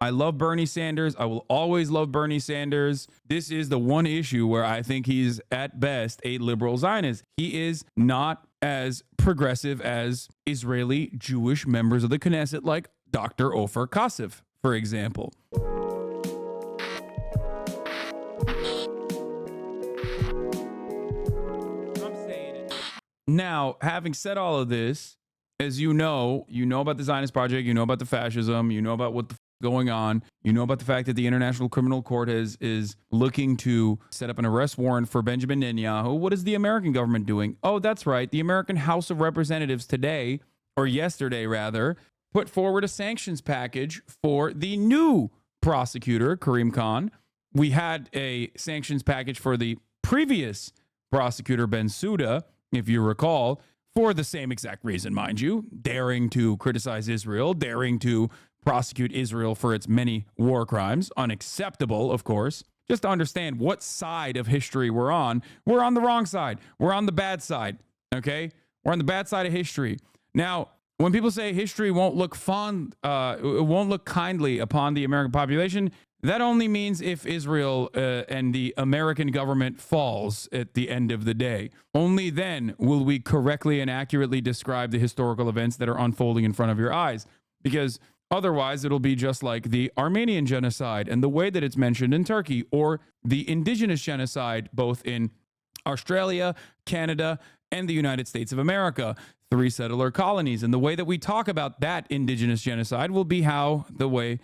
I love Bernie Sanders. I will always love Bernie Sanders. This is the one issue where I think he's at best a liberal Zionist. He is not as progressive as Israeli Jewish members of the Knesset like Dr. Ofer Kasif, for example. Now, having said all of this, as you know about the Zionist Project, you know about the fascism, you know about what the going on, you know about the fact that the International Criminal Court is looking to set up an arrest warrant for Benjamin Netanyahu. What is the American government doing? Oh, that's right. The American House of Representatives today, or yesterday rather, put forward a sanctions package for the new prosecutor, Karim Khan. We had a sanctions package for the previous prosecutor, Bensouda, if you recall, for the same exact reason, mind you, daring to criticize Israel, daring to prosecute Israel for its many war crimes. Unacceptable, of course. Just to understand what side of history we're on the wrong side. We're on the bad side, okay? We're on the bad side of history. Now, when people say history won't look it won't look kindly upon the American population, that only means if Israel and the American government falls at the end of the day. Only then will we correctly and accurately describe the historical events that are unfolding in front of your eyes. Because otherwise, it'll be just like the Armenian genocide and the way that it's mentioned in Turkey, or the indigenous genocide, both in Australia, Canada, and the United States of America, 3 settler colonies. And the way that we talk about that indigenous genocide will be how the way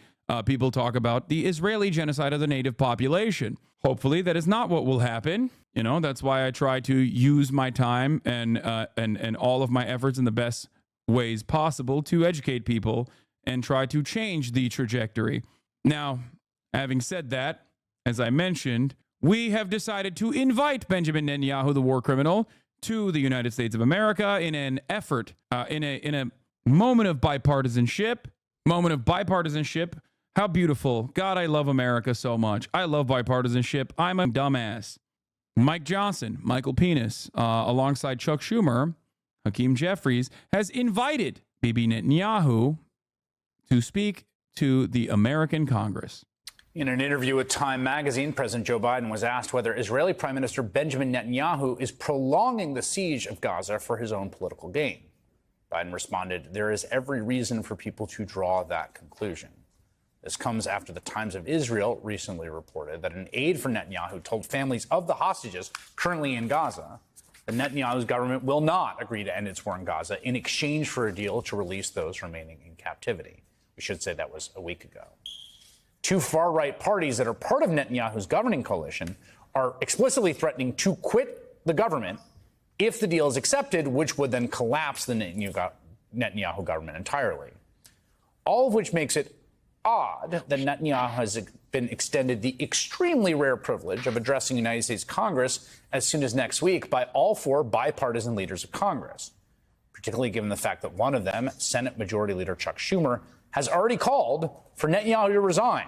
people talk about the Israeli genocide of the native population. Hopefully, that is not what will happen. You know, that's why I try to use my time and all of my efforts in the best ways possible to educate people and try to change the trajectory. Now, having said that, as I mentioned, we have decided to invite Benjamin Netanyahu, the war criminal, to the United States of America in an effort, in a moment of bipartisanship. How beautiful. God, I love America so much. I love bipartisanship. I'm a dumbass. Mike Johnson, Michael Penis, alongside Chuck Schumer, Hakeem Jeffries, has invited Bibi Netanyahu to speak to the American Congress. In an interview with Time magazine, President Joe Biden was asked whether Israeli Prime Minister Benjamin Netanyahu is prolonging the siege of Gaza for his own political gain. Biden responded, "There is every reason for people to draw that conclusion." This comes after the Times of Israel recently reported that an aide for Netanyahu told families of the hostages currently in Gaza that Netanyahu's government will not agree to end its war in Gaza in exchange for a deal to release those remaining in captivity. We should say that was a week ago. 2 far-right parties that are part of Netanyahu's governing coalition are explicitly threatening to quit the government if the deal is accepted, which would then collapse the Netanyahu government entirely. All of which makes it odd that Netanyahu has been extended the extremely rare privilege of addressing United States Congress as soon as next week by all 4 bipartisan leaders of Congress, particularly given the fact that one of them, Senate Majority Leader Chuck Schumer, has already called for Netanyahu to resign.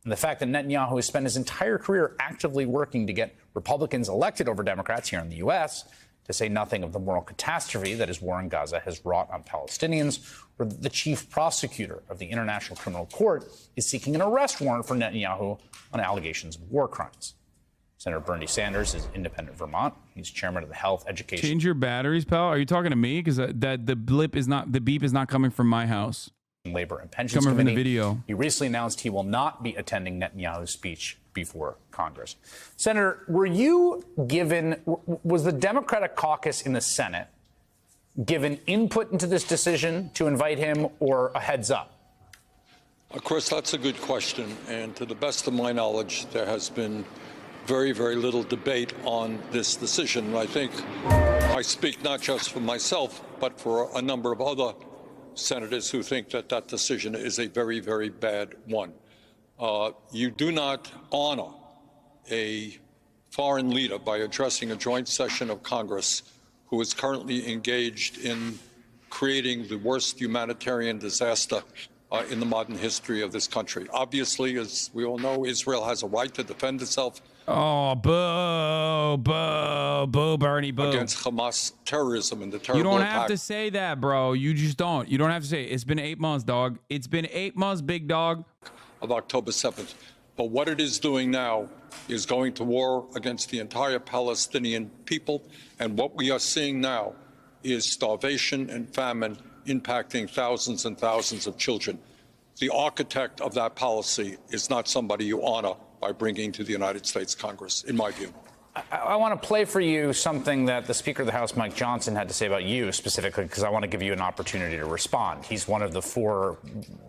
And the fact that Netanyahu has spent his entire career actively working to get Republicans elected over Democrats here in the U.S., to say nothing of the moral catastrophe that his war in Gaza has wrought on Palestinians, where the chief prosecutor of the International Criminal Court is seeking an arrest warrant for Netanyahu on allegations of war crimes. Senator Bernie Sanders is independent Vermont. He's chairman of the Health Education. Change your batteries, pal. Are you talking to me? Because the beep is not coming from my house. Labor and Pensions Coming Committee. From the video. He recently announced he will not be attending Netanyahu's speech before Congress. Senator, was the Democratic caucus in the Senate given input into this decision to invite him, or a heads up? Of course, that's a good question. And to the best of my knowledge, there has been very, very little debate on this decision. I think I speak not just for myself, but for a number of other senators who think that that decision is a very, very bad one. You do not honor a foreign leader by addressing a joint session of Congress who is currently engaged in creating the worst humanitarian disaster in the modern history of this country. Obviously, as we all know, Israel has a right to defend itself. Oh, boo, boo, boo, Bernie, boo. Against Hamas terrorism and the terrible You don't attack. have to say that, bro. You just don't. You don't have to say it. It's been 8 months, dog. It's been 8 months, big dog. Of October 7th. But what it is doing now is going to war against the entire Palestinian people. And what we are seeing now is starvation and famine impacting thousands and thousands of children. The architect of that policy is not somebody you honor by bringing to the United States Congress, in my view. I want to play for you something that the Speaker of the House, Mike Johnson, had to say about you specifically, because I want to give you an opportunity to respond. He's one of the 4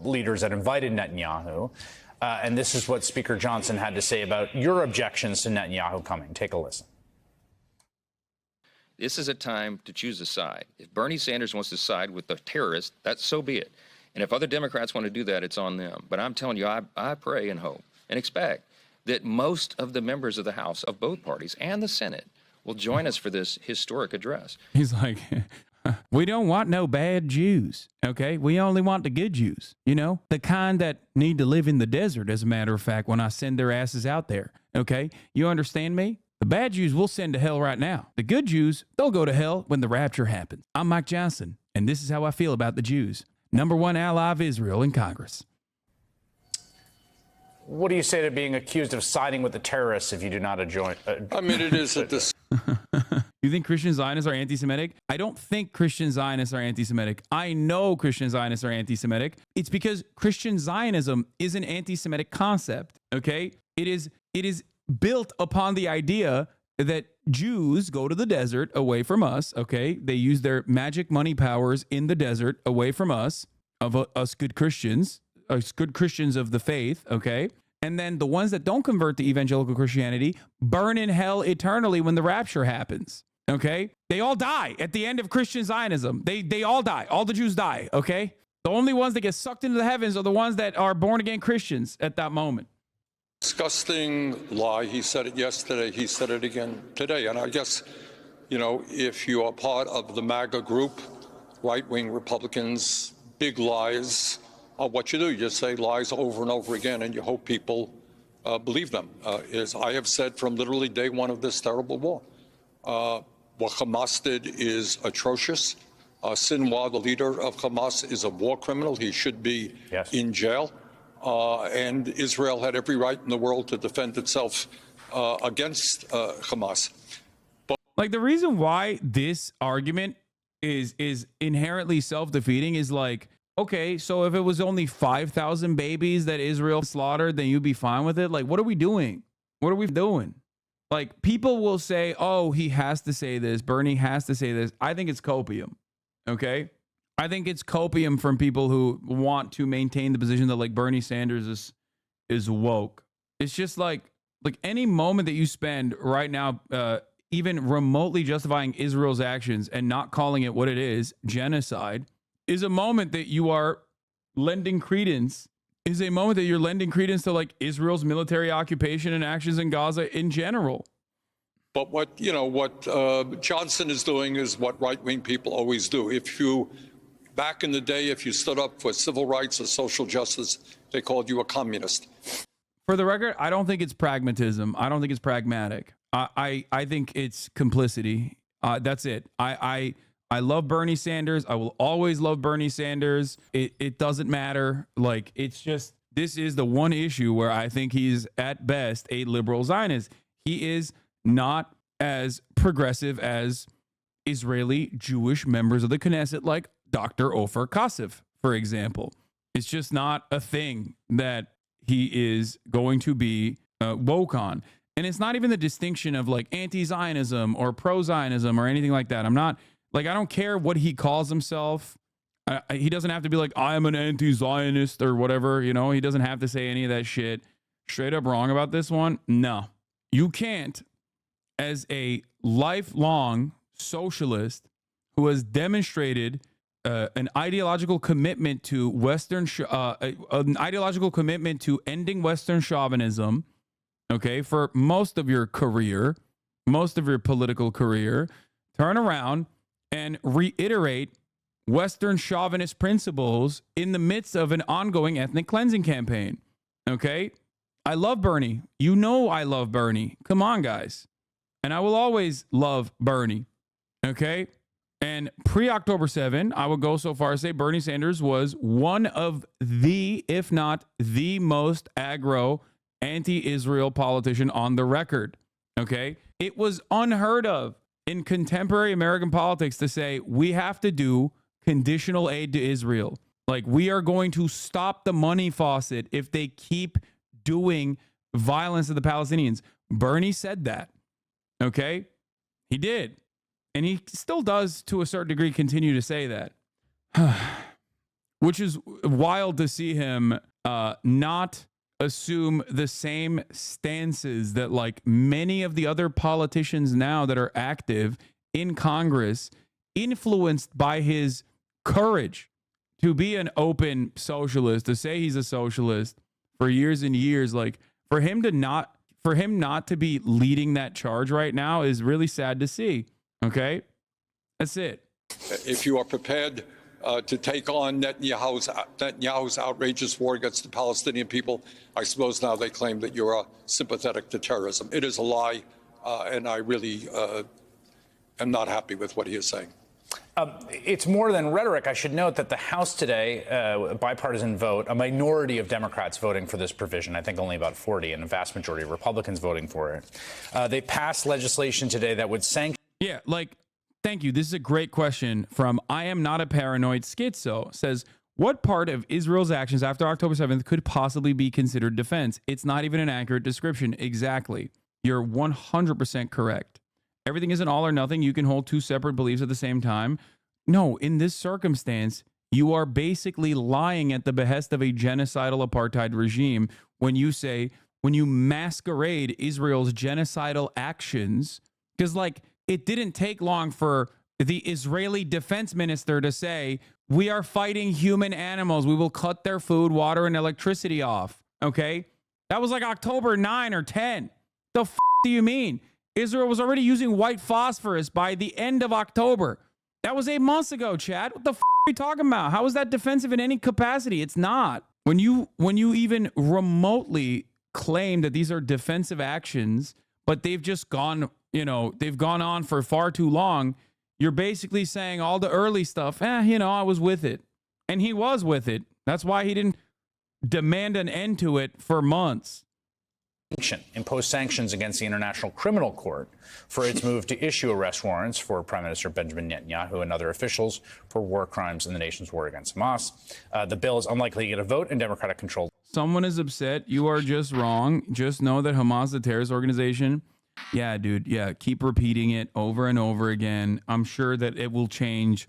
leaders that invited Netanyahu. And this is what Speaker Johnson had to say about your objections to Netanyahu coming. Take a listen. This is a time to choose a side. If Bernie Sanders wants to side with the terrorists, that's so be it. And if other Democrats want to do that, it's on them. But I'm telling you, I pray and hope and expect that most of the members of the House of both parties and the Senate will join us for this historic address. He's like, we don't want no bad Jews, okay? We only want the good Jews, you know? The kind that need to live in the desert, as a matter of fact, when I send their asses out there, okay? You understand me? The bad Jews we'll send to hell right now. The good Jews, they'll go to hell when the rapture happens. I'm Mike Johnson, and this is how I feel about the Jews. #1 ally of Israel in Congress. What do you say to being accused of siding with the terrorists if you do not join? I mean, it is at this. You think Christian Zionists are anti-Semitic? I don't think Christian Zionists are anti-Semitic. I know Christian Zionists are anti-Semitic. It's because Christian Zionism is an anti-Semitic concept, okay? It is built upon the idea that Jews go to the desert away from us, okay? They use their magic money powers in the desert away from us, us good Christians of the faith, okay? And then the ones that don't convert to evangelical Christianity burn in hell eternally when the rapture happens, okay? They all die at the end of Christian Zionism. They all die. All the Jews die, okay? The only ones that get sucked into the heavens are the ones that are born again Christians at that moment. Disgusting lie. He said it yesterday. He said it again today. And I guess, you know, if you are part of the MAGA group, right-wing Republicans, big lies are what you do. You just say lies over and over again, and you hope people believe them. As I have said from literally day one of this terrible war, what Hamas did is atrocious. Sinwar, the leader of Hamas, is a war criminal. He should be in jail. And Israel had every right in the world to defend itself against Hamas. Like, the reason why this argument is inherently self-defeating is like, okay, so if it was only 5,000 babies that Israel slaughtered, then you'd be fine with it? Like, what are we doing? What are we doing? Like, people will say, oh, he has to say this. Bernie has to say this. I think it's copium, okay? I think it's copium from people who want to maintain the position that, like, Bernie Sanders is woke. It's just like any moment that you spend right now, even remotely justifying Israel's actions and not calling it what it is, genocide, is a moment that you are lending credence, is a moment that you're lending credence to, like, Israel's military occupation and actions in Gaza in general. But what Johnson is doing is what right-wing people always do. Back in the day, if you stood up for civil rights or social justice, they called you a communist. For the record, I don't think it's pragmatism. I don't think it's pragmatic. I think it's complicity. That's it. I love Bernie Sanders. I will always love Bernie Sanders. It doesn't matter. Like, it's just, this is the one issue where I think he's at best a liberal Zionist. He is not as progressive as Israeli Jewish members of the Knesset, like Dr. Ofer Kasif, for example. It's just not a thing that he is going to be woke on. And it's not even the distinction of, like, anti-Zionism or pro-Zionism or anything like that. I'm not, like, I don't care what he calls himself. He doesn't have to be like, I am an anti-Zionist or whatever, you know? He doesn't have to say any of that shit. Straight up wrong about this one? No. You can't, as a lifelong socialist who has demonstrated an ideological commitment to an ideological commitment to ending Western chauvinism, okay, for most of your career, most of your political career, turn around and reiterate Western chauvinist principles in the midst of an ongoing ethnic cleansing campaign. Okay? I love Bernie. You know I love Bernie. Come on, guys. And I will always love Bernie. Okay? And pre-October 7, I would go so far as to say Bernie Sanders was one of the, if not the most aggro anti-Israel politician on the record. Okay? It was unheard of in contemporary American politics to say we have to do conditional aid to Israel. Like, we are going to stop the money faucet if they keep doing violence to the Palestinians. Bernie said that. Okay? He did. And he still does, to a certain degree, continue to say that. Which is wild to see him not assume the same stances that, like, many of the other politicians now that are active in Congress, influenced by his courage to be an open socialist, to say he's a socialist for years and years. Like, for him not to be leading that charge right now is really sad to see. Okay? That's it. If you are prepared to take on Netanyahu's outrageous war against the Palestinian people, I suppose now they claim that you're sympathetic to terrorism. It is a lie, and I really am not happy with what he is saying. It's more than rhetoric. I should note that the House today, a bipartisan vote, a minority of Democrats voting for this provision, I think only about 40, and a vast majority of Republicans voting for it. They passed legislation today that would sanction. Yeah, like, thank you. This is a great question from I Am Not a Paranoid Schizo. Says, what part of Israel's actions after October 7th could possibly be considered defense? It's not even an accurate description. Exactly. You're 100% correct. Everything isn't all or nothing. You can hold two separate beliefs at the same time. No, in this circumstance, you are basically lying at the behest of a genocidal apartheid regime when you masquerade Israel's genocidal actions. Because, like, it didn't take long for the Israeli defense minister to say, we are fighting human animals. We will cut their food, water, and electricity off. Okay? That was like October 9 or 10. The f*** do you mean? Israel was already using white phosphorus by the end of October. That was 8 months ago, Chad. What the f*** are you talking about? How is that defensive in any capacity? It's not. When you even remotely claim that these are defensive actions, but they've just gone, they've gone on for far too long, you're basically saying all the early stuff, I was with it. And he was with it. That's why he didn't demand an end to it for months. Impose sanctions against the International Criminal Court for its move to issue arrest warrants for Prime Minister Benjamin Netanyahu and other officials for war crimes in the nation's war against Hamas. The bill is unlikely to get a vote in Democratic control. Someone is upset. You are just wrong. Just know that Hamas is a terrorist organization. Yeah, dude. Yeah, keep repeating it over and over again. I'm sure that it will change.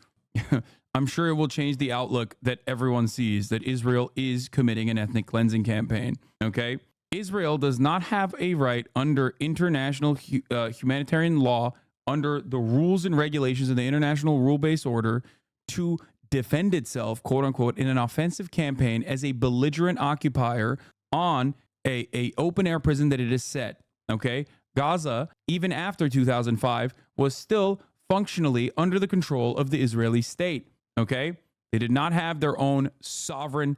I'm sure it will change the outlook that everyone sees, that Israel is committing an ethnic cleansing campaign. Okay? Israel does not have a right under international humanitarian law, under the rules and regulations of the international rule-based order, to defend itself, quote unquote, in an offensive campaign as a belligerent occupier on a open air prison that it is set. Okay, Gaza, even after 2005, was still functionally under the control of the Israeli state. Okay, they did not have their own sovereign.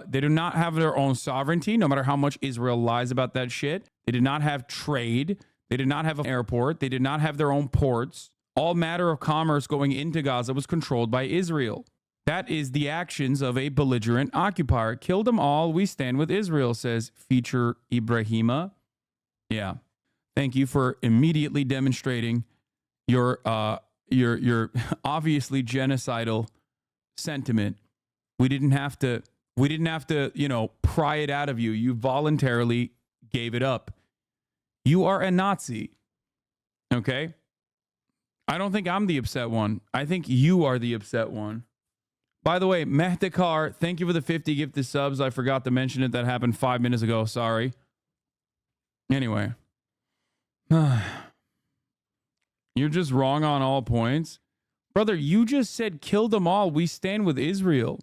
They do not have their own sovereignty, no matter how much Israel lies about that shit. They did not have trade. They did not have an airport. They did not have their own ports. All matter of commerce going into Gaza was controlled by Israel. That is the actions of a belligerent occupier. Kill them all. We stand with Israel, says Feature Ibrahima. Yeah. Thank you for immediately demonstrating your obviously genocidal sentiment. We didn't have to, pry it out of you. You voluntarily gave it up. You are a Nazi. Okay? I don't think I'm the upset one. I think you are the upset one. By the way, Mehtakar, thank you for the 50 gifted subs. I forgot to mention it. That happened 5 minutes ago. Sorry. Anyway. You're just wrong on all points. Brother, you just said kill them all. We stand with Israel.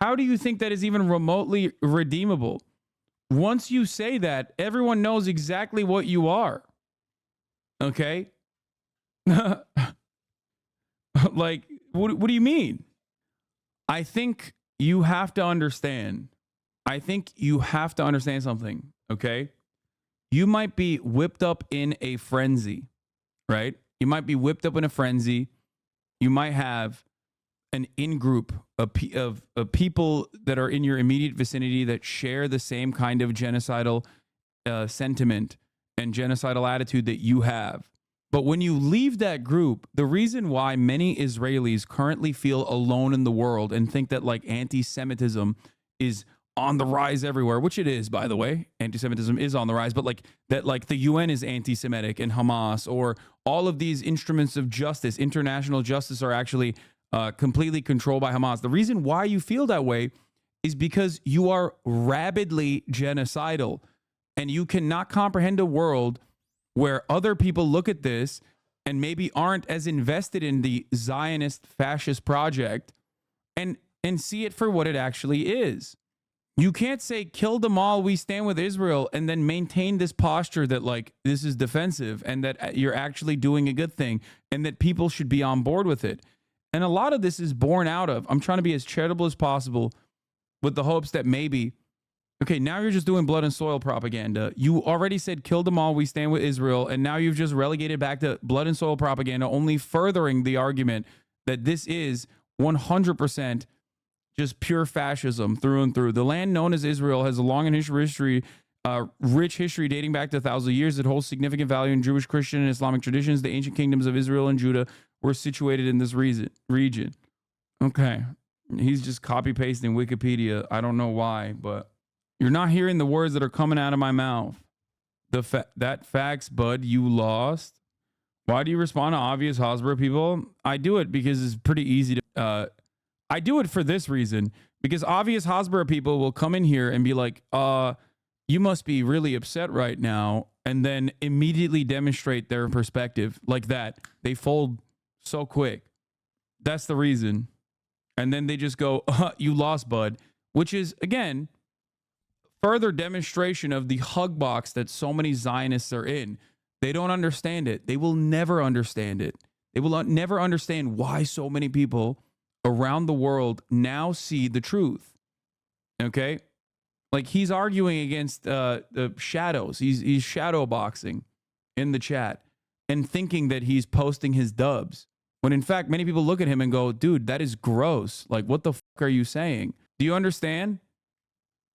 How do you think that is even remotely redeemable? Once you say that, everyone knows exactly what you are. Okay? Like, what do you mean? I think you have to understand. I think you have to understand something, okay? You might be whipped up in a frenzy, right? You might be whipped up in a frenzy. You might have an in-group of people that are in your immediate vicinity that share the same kind of genocidal sentiment and genocidal attitude that you have. But when you leave that group, the reason why many Israelis currently feel alone in the world and think that like anti-Semitism is on the rise everywhere, which it is, by the way, anti-Semitism is on the rise, but like that, like the UN is anti-Semitic and Hamas, or all of these instruments of justice, international justice, are actually completely controlled by Hamas. The reason why you feel that way is because you are rabidly genocidal, and you cannot comprehend a world where other people look at this and maybe aren't as invested in the Zionist fascist project and see it for what it actually is. You can't say kill them all, we stand with Israel, and then maintain this posture that like this is defensive and that you're actually doing a good thing and that people should be on board with it. And a lot of this is born out of, I'm trying to be as charitable as possible with the hopes that maybe, okay, now you're just doing blood and soil propaganda. You already said kill them all, we stand with Israel, and now you've just relegated back to blood and soil propaganda, only furthering the argument that this is 100% just pure fascism through and through. The land known as Israel has a long and rich history dating back to thousands of years. It holds significant value in Jewish, Christian, and Islamic traditions. The ancient kingdoms of Israel and Judah were situated in this region. Okay. He's just copy-pasting Wikipedia. I don't know why, but you're not hearing the words that are coming out of my mouth. That facts, bud, you lost. Why do you respond to obvious Hasbro people? I do it because it's pretty easy to... I do it for this reason, because obvious Hasbro people will come in here and be like, you must be really upset right now, and then immediately demonstrate their perspective like that. They fold so quick. That's the reason. And then they just go, you lost, bud, which is, again, further demonstration of the hug box that so many Zionists are in. They don't understand it. They will never understand it. They will never understand why so many people around the world now see the truth. Okay? Like, he's arguing against the shadows. He's shadow boxing in the chat and thinking that he's posting his dubs. When in fact, many people look at him and go, dude, that is gross. Like, what the fuck are you saying? Do you understand?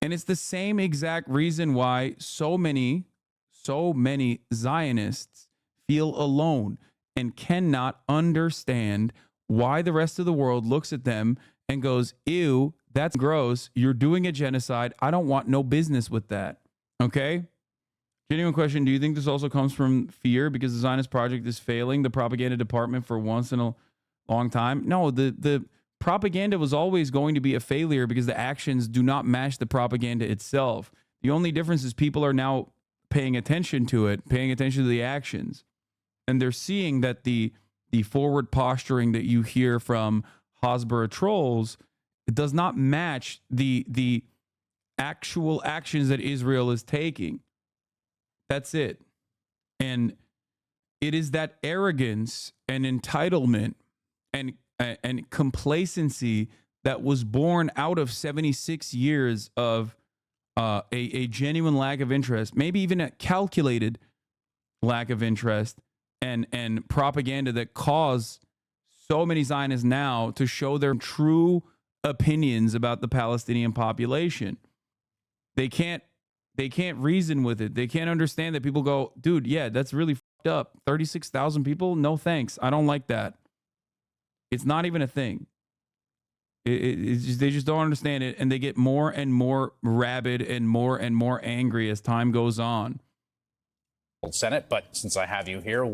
And it's the same exact reason why so many Zionists feel alone and cannot understand why the rest of the world looks at them and goes, ew, that's gross. You're doing a genocide. I don't want no business with that. Okay? Genuine question. Do you think this also comes from fear because the Zionist project is failing the propaganda department for once in a long time? No, the propaganda was always going to be a failure because the actions do not match the propaganda itself. The only difference is people are now paying attention to it, paying attention to the actions. And they're seeing that the forward posturing that you hear from Hasbro trolls, it does not match the actual actions that Israel is taking. That's it. And it is that arrogance and entitlement and complacency that was born out of 76 years of a genuine lack of interest, maybe even a calculated lack of interest and propaganda that cause so many Zionists now to show their true opinions about the Palestinian population. They can't reason with it. They can't understand that people go, dude, yeah, that's really fucked up. 36,000 people? No thanks. I don't like that. It's not even a thing. It's just, they just don't understand it, and they get more and more rabid and more angry as time goes on. Senate, but since I have you here,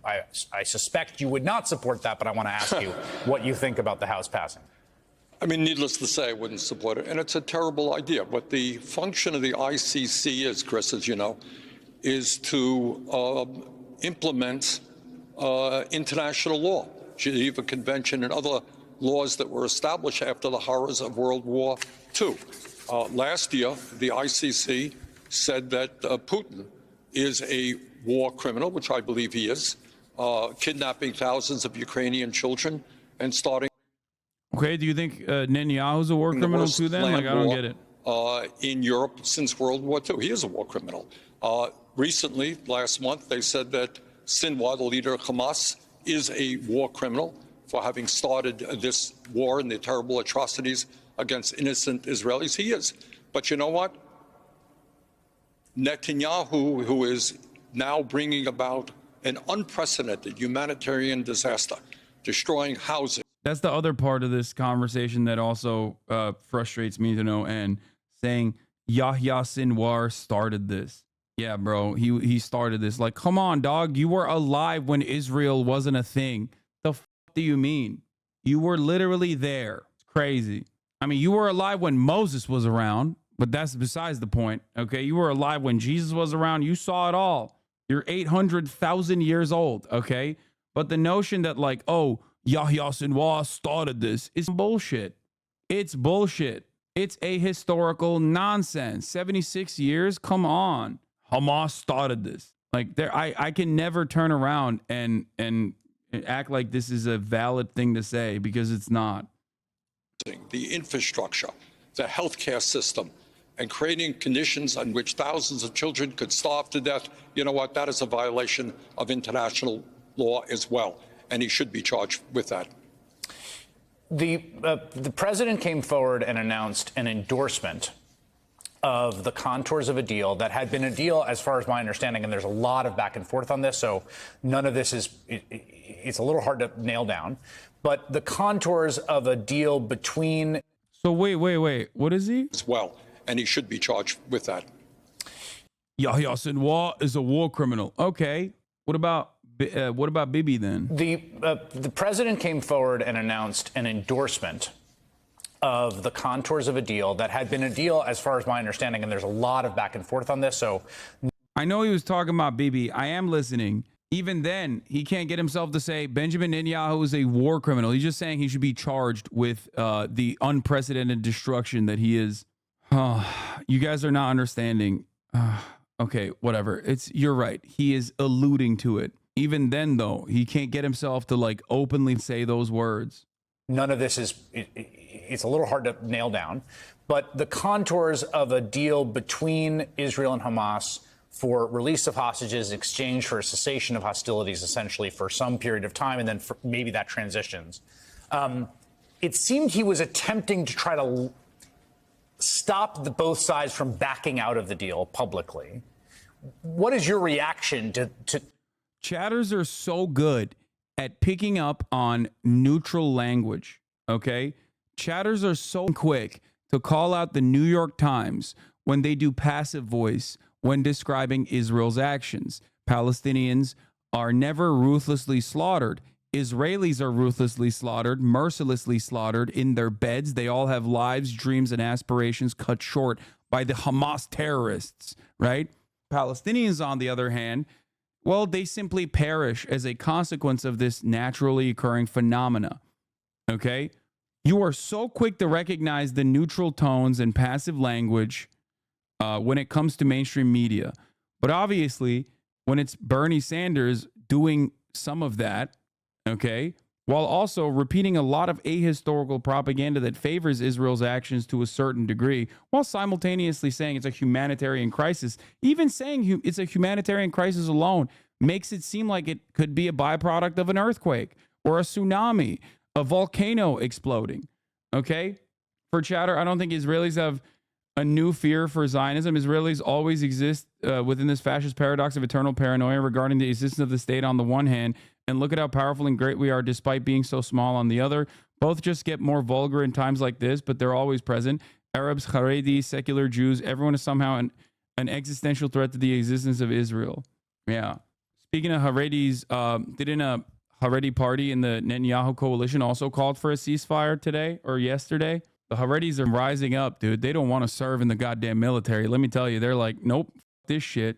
I suspect you would not support that, but I want to ask you what you think about the House passing. I mean, needless to say, I wouldn't support it, and it's a terrible idea. What the function of the ICC is, Chris, as you know, is to implement international law, Geneva Convention and other laws that were established after the horrors of World War II. Last year, the ICC said that Putin is a war criminal, which I believe he is, kidnapping thousands of Ukrainian children and starting. Okay, do you think Netanyahu's a war criminal too then? Like, I don't get it. In Europe since World War II. He is a war criminal. Recently, last month, they said that Sinwar, the leader of Hamas, is a war criminal for having started this war and the terrible atrocities against innocent Israelis. He is. But you know what? Netanyahu, who is now bringing about an unprecedented humanitarian disaster, destroying housing. That's the other part of this conversation that also frustrates me to no end. Saying Yahya Sinwar started this. Yeah, bro, he started this. Like, come on, dog. You were alive when Israel wasn't a thing. The f do you mean? You were literally there. It's crazy. I mean, you were alive when Moses was around, but that's besides the point. Okay, you were alive when Jesus was around. You saw it all. You're 800,000 years old. Okay, but the notion that like, oh, Yahya Sinwar started this is bullshit. It's bullshit. It's ahistorical nonsense. 76 years? Come on. Hamas started this. Like, there, I can never turn around and act like this is a valid thing to say, because it's not. The infrastructure, the healthcare system, and creating conditions on which thousands of children could starve to death. You know what? That is a violation of international law as well, and he should be charged with that. The president came forward and announced an endorsement of the contours of a deal that had been a deal, as far as my understanding, and there's a lot of back and forth on this, so none of this is, it's a little hard to nail down, but the contours of a deal between... So wait, what is he? As well, and he should be charged with that. Yahya Sinwar is a war criminal. Okay, what about Bibi then? The president came forward and announced an endorsement of the contours of a deal that had been a deal, as far as my understanding, and there's a lot of back and forth on this, so... I know he was talking about Bibi. I am listening. Even then, he can't get himself to say Benjamin Netanyahu is a war criminal. He's just saying he should be charged with the unprecedented destruction that he is. You guys are not understanding. Okay, whatever. You're right. He is alluding to it. Even then, though, he can't get himself to like openly say those words. None of this is, it's a little hard to nail down, but the contours of a deal between Israel and Hamas for release of hostages, exchange for a cessation of hostilities, essentially for some period of time, and then maybe that transitions. It seemed he was attempting to try to stop both sides from backing out of the deal publicly. What is your reaction to... Chatters are so good at picking up on neutral language, okay? Chatters are so quick to call out the New York Times when they do passive voice when describing Israel's actions. Palestinians are never ruthlessly slaughtered. Israelis are ruthlessly slaughtered, mercilessly slaughtered in their beds. They all have lives, dreams, and aspirations cut short by the Hamas terrorists, right? Palestinians, on the other hand, well, they simply perish as a consequence of this naturally occurring phenomena, okay? You are so quick to recognize the neutral tones and passive language when it comes to mainstream media. But obviously, when it's Bernie Sanders doing some of that, okay, while also repeating a lot of ahistorical propaganda that favors Israel's actions to a certain degree, while simultaneously saying it's a humanitarian crisis, even saying it's a humanitarian crisis alone makes it seem like it could be a byproduct of an earthquake or a tsunami, a volcano exploding, okay? For chatter, I don't think Israelis have a new fear for Zionism. Israelis always exist within this fascist paradox of eternal paranoia regarding the existence of the state on the one hand, and look at how powerful and great we are despite being so small on the other. Both just get more vulgar in times like this, but they're always present. Arabs, Haredi, secular Jews, everyone is somehow an existential threat to the existence of Israel. Yeah. Speaking of Haredis, didn't a Haredi party in the Netanyahu coalition also called for a ceasefire today or yesterday? The Haredis are rising up, dude. They don't want to serve in the goddamn military. Let me tell you, they're like, nope, this shit.